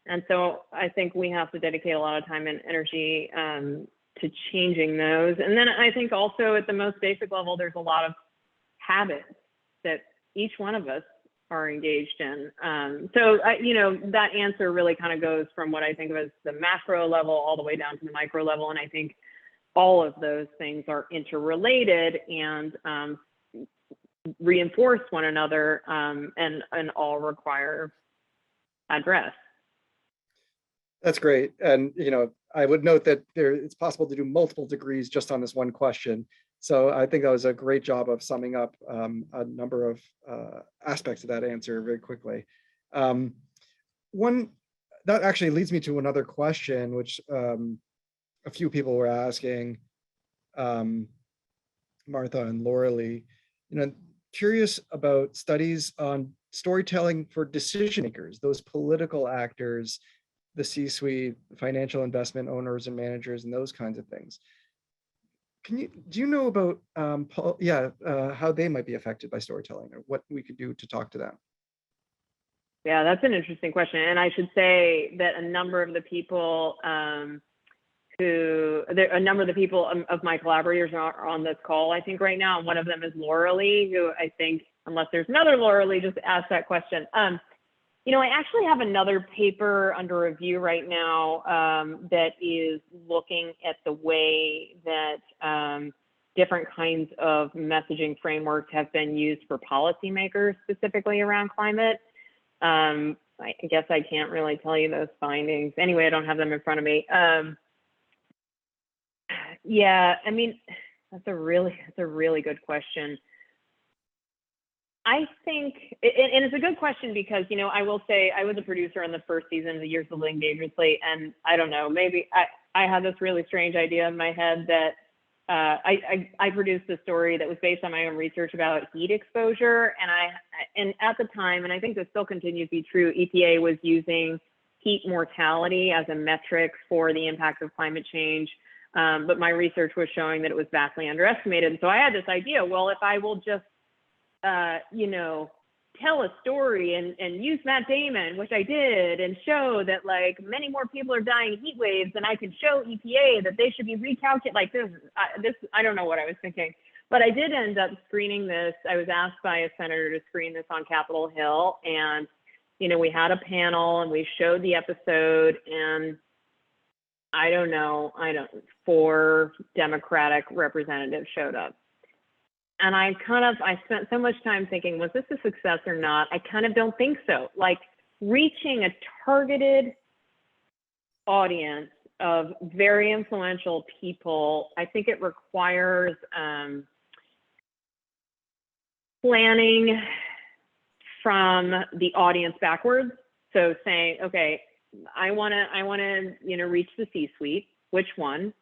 And so I think we have to dedicate a lot of time and energy to changing those. And then I think also at the most basic level, there's a lot of habits that each one of us are engaged in. So that answer really kind of goes from what I think of as the macro level all the way down to the micro level. And I think all of those things are interrelated and reinforce one another, and all require address. That's great. And, I would note that it's possible to do multiple degrees just on this one question. So I think that was a great job of summing up a number of aspects of that answer very quickly. One that actually leads me to another question, which a few people were asking, Martha and Laura Lee, curious about studies on storytelling for decision makers, those political actors, the C-suite, financial investment owners and managers, and those kinds of things. Do you know about how they might be affected by storytelling, or what we could do to talk to them? Yeah, that's an interesting question. And I should say that a number of the people of my collaborators are on this call, I think, right now. And one of them is Laura Lee, who I think, unless there's another Laura Lee, just asked that question. I actually have another paper under review right now that is looking at the way that different kinds of messaging frameworks have been used for policymakers, specifically around climate. I guess I can't really tell you those findings. Anyway, I don't have them in front of me. Yeah, I mean, that's a really good question. I think, and it's a good question because, I will say I was a producer on the first season of the Years of the Engagement Slate, and I don't know, maybe I had this really strange idea in my head that I produced a story that was based on my own research about heat exposure, and at the time, and I think this still continues to be true, EPA was using heat mortality as a metric for the impact of climate change, but my research was showing that it was vastly underestimated. And so I had this idea, well, if I will just tell a story and use Matt Damon, which I did, and show that like many more people are dying in heat waves, and I could show EPA that they should be recalculated. Like this, I don't know what I was thinking, But I did end up screening this. I was asked by a senator to screen this on Capitol Hill, and we had a panel and we showed the episode, and I don't know, 4 Democratic representatives showed up. And I spent so much time thinking, was this a success or not? I kind of don't think so. Like, reaching a targeted audience of very influential people, I think it requires planning from the audience backwards. So saying, okay, I want to reach the C-suite. Which one?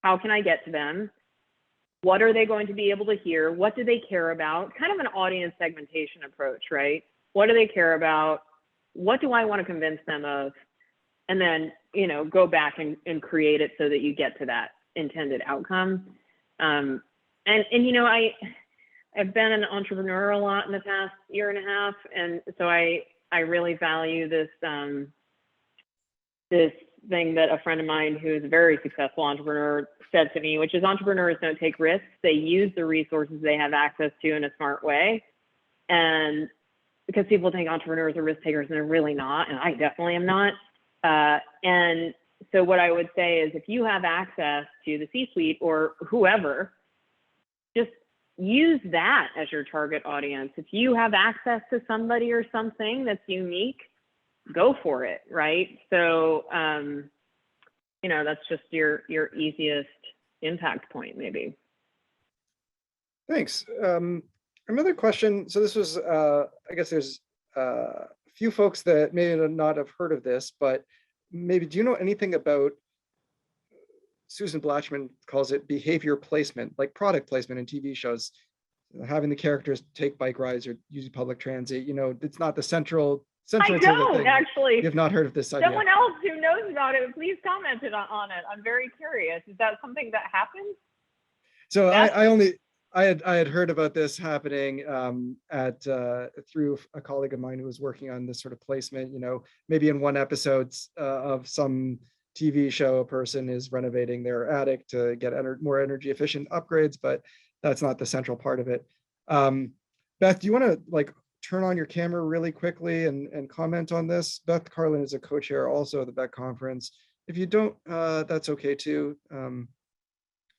How can I get to them? What are they going to be able to hear? What do they care about? Kind of an audience segmentation approach, right? What do they care about? What do I want to convince them of? And then, go back and create it so that you get to that intended outcome. And I've been an entrepreneur a lot in the past year and a half. And so I really value this, this thing that a friend of mine who is a very successful entrepreneur said to me, which is, entrepreneurs don't take risks. They use the resources they have access to in a smart way. And because people think entrepreneurs are risk takers, and they're really not, and I definitely am not. And so what I would say is, if you have access to the C-suite or whoever, just use that as your target audience. If you have access to somebody or something that's unique, go for it, right? So, that's just your easiest impact point, maybe. Thanks. Another question. So this was, I guess there's a few folks that may not have heard of this, but maybe, do you know anything about, Susan Blatchman calls it behavior placement, like product placement in TV shows, having the characters take bike rides or use public transit. It's not the central I to the don't thing. actually. You've not heard of this idea. Someone else who knows about it, please comment on it. I'm very curious. Is that something that happens? So I had heard about this happening through a colleague of mine who was working on this sort of placement. Maybe in one episode of some TV show, a person is renovating their attic to get more energy efficient upgrades, but that's not the central part of it. Beth, do you want to turn on your camera really quickly and comment on this? Beth Carlin is a co-chair also of the BECC conference. If you don't, that's okay too.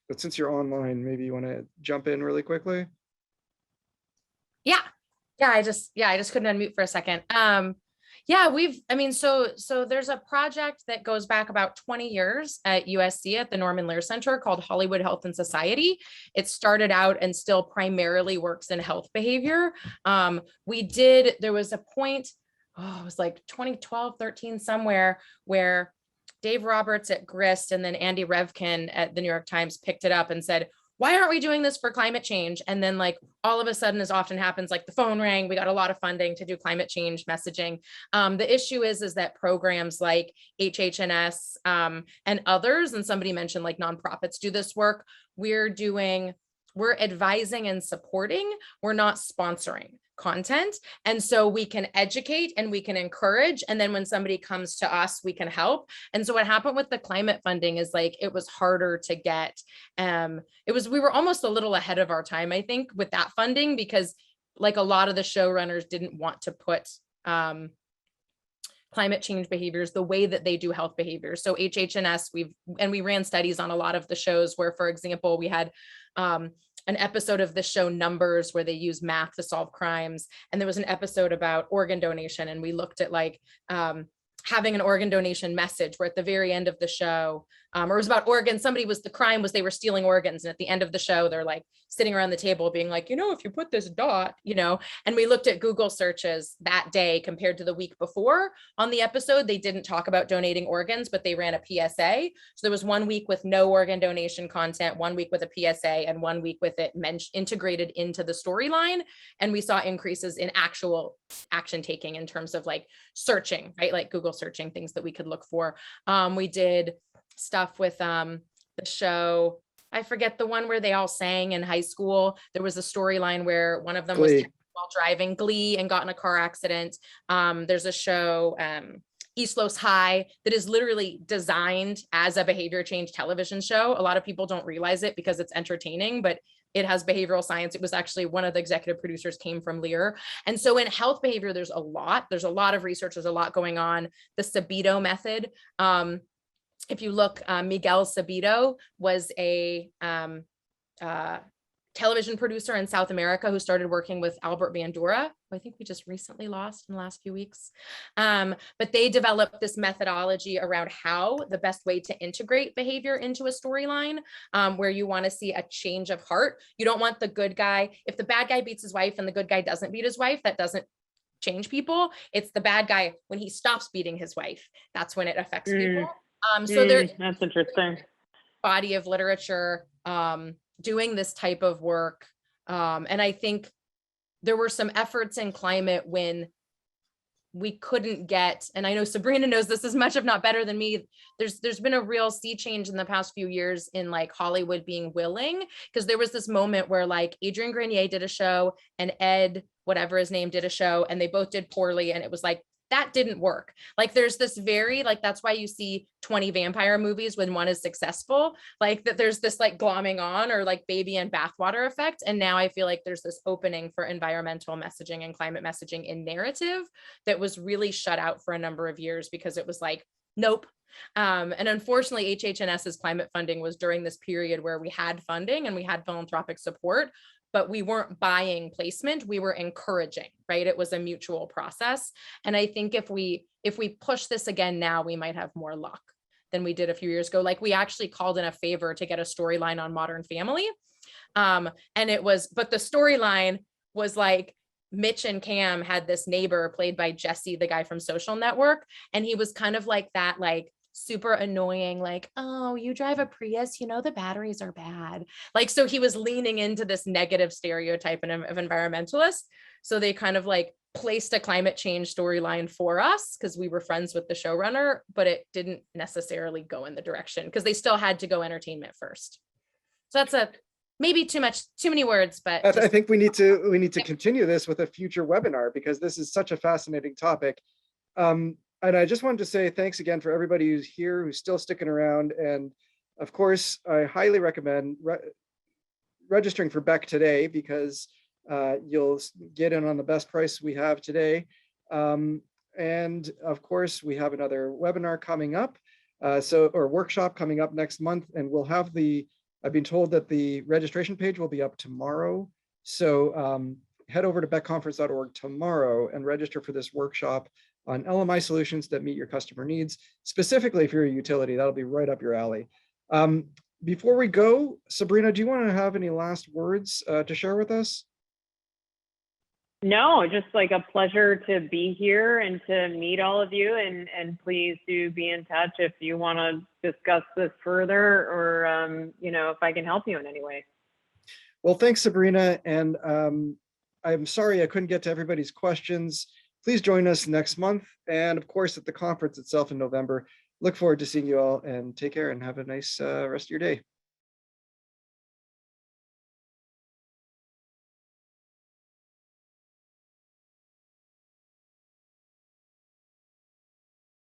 But since you're online, maybe you want to jump in really quickly. Yeah. I just couldn't unmute for a second. So there's a project that goes back about 20 years at USC at the Norman Lear Center called Hollywood Health and Society. It started out and still primarily works in health behavior. There was a point, it was like 2012, 13 somewhere, where Dave Roberts at Grist and then Andy Revkin at the New York Times picked it up and said, why aren't we doing this for climate change? And then all of a sudden, as often happens, the phone rang, we got a lot of funding to do climate change messaging. The issue is that programs like HHNS and others, and somebody mentioned nonprofits do this work, we're advising and supporting, we're not sponsoring content. And so we can educate and we can encourage. And then when somebody comes to us, we can help. And so what happened with the climate funding is it was harder to get. We were almost a little ahead of our time, I think, with that funding, because a lot of the showrunners didn't want to put climate change behaviors the way that they do health behaviors. So HHNS, we ran studies on a lot of the shows where, for example, we had an episode of the show Numbers where they use math to solve crimes. And there was an episode about organ donation. And we looked at having an organ donation message where at the very end of the show, or it was about organs, the crime was they were stealing organs. And at the end of the show, they're sitting around the table being if you put this dot, and we looked at Google searches that day compared to the week before on the episode. They didn't talk about donating organs, but they ran a PSA. So there was 1 week with no organ donation content, 1 week with a PSA, and 1 week with it integrated into the storyline. And we saw increases in actual action taking in terms of searching, right? Google searching things that we could look for. We did stuff with the show, I forget the one where they all sang in high school. There was a storyline where one of them was while driving, Glee, and got in a car accident. There's a show, East Los High, that is literally designed as a behavior change television show. A lot of people don't realize it because it's entertaining, but it has behavioral science. It was actually one of the executive producers came from Lear. And so in health behavior, there's a lot of research, there's a lot going on. The Sabito method, if you look, Miguel Sabito was a television producer in South America who started working with Albert Bandura, who I think we just recently lost in the last few weeks. But they developed this methodology around how the best way to integrate behavior into a storyline, where you want to see a change of heart. You don't want the good guy, if the bad guy beats his wife and the good guy doesn't beat his wife, that doesn't change people. It's the bad guy when he stops beating his wife. That's when it affects people. So that's interesting. Body of literature doing this type of work. And I think there were some efforts in climate when we couldn't get, and I know Sabrina knows this as much, if not better than me, there's been a real sea change in the past few years in like Hollywood being willing, because there was this moment where like Adrian Grenier did a show and Ed, whatever his name, did a show, and they both did poorly. And it was like, that didn't work. Like there's this very, like, that's why you see 20 vampire movies when one is successful, like that there's this like glomming on or like baby and bathwater effect. And now I feel like there's this opening for environmental messaging and climate messaging in narrative that was really shut out for a number of years because it was like, nope. And unfortunately, HHNS's climate funding was during this period where we had funding and we had philanthropic support, but we weren't buying placement, we were encouraging, right? It was a mutual process. And I think if we push this again now, we might have more luck than we did a few years ago. Like we actually called in a favor to get a storyline on Modern Family. And it was, but the storyline was like, Mitch and Cam had this neighbor played by Jesse, the guy from Social Network. And he was kind of like that, like, super annoying, like, oh, you drive a Prius, you know, the batteries are bad. Like, so he was leaning into this negative stereotype of environmentalists. So they kind of like placed a climate change storyline for us because we were friends with the showrunner, but it didn't necessarily go in the direction because they still had to go entertainment first. So that's maybe too many words, but I think we need to continue this with a future webinar because this is such a fascinating topic. And I just wanted to say thanks again for everybody who's here, who's still sticking around. And of course, I highly recommend registering for BECC today because you'll get in on the best price we have today. And of course, we have another webinar coming up, or workshop coming up next month. And we'll have I've been told that the registration page will be up tomorrow. So head over to becconference.org tomorrow and register for this workshop on LMI solutions that meet your customer needs. Specifically, if you're a utility, that'll be right up your alley. Before we go, Sabrina, do you want to have any last words to share with us? No, just like a pleasure to be here and to meet all of you. And please do be in touch if you want to discuss this further or, if I can help you in any way. Well, thanks, Sabrina. And I'm sorry I couldn't get to everybody's questions. Please join us next month. And of course, at the conference itself in November. Look forward to seeing you all and take care and have a nice rest of your day.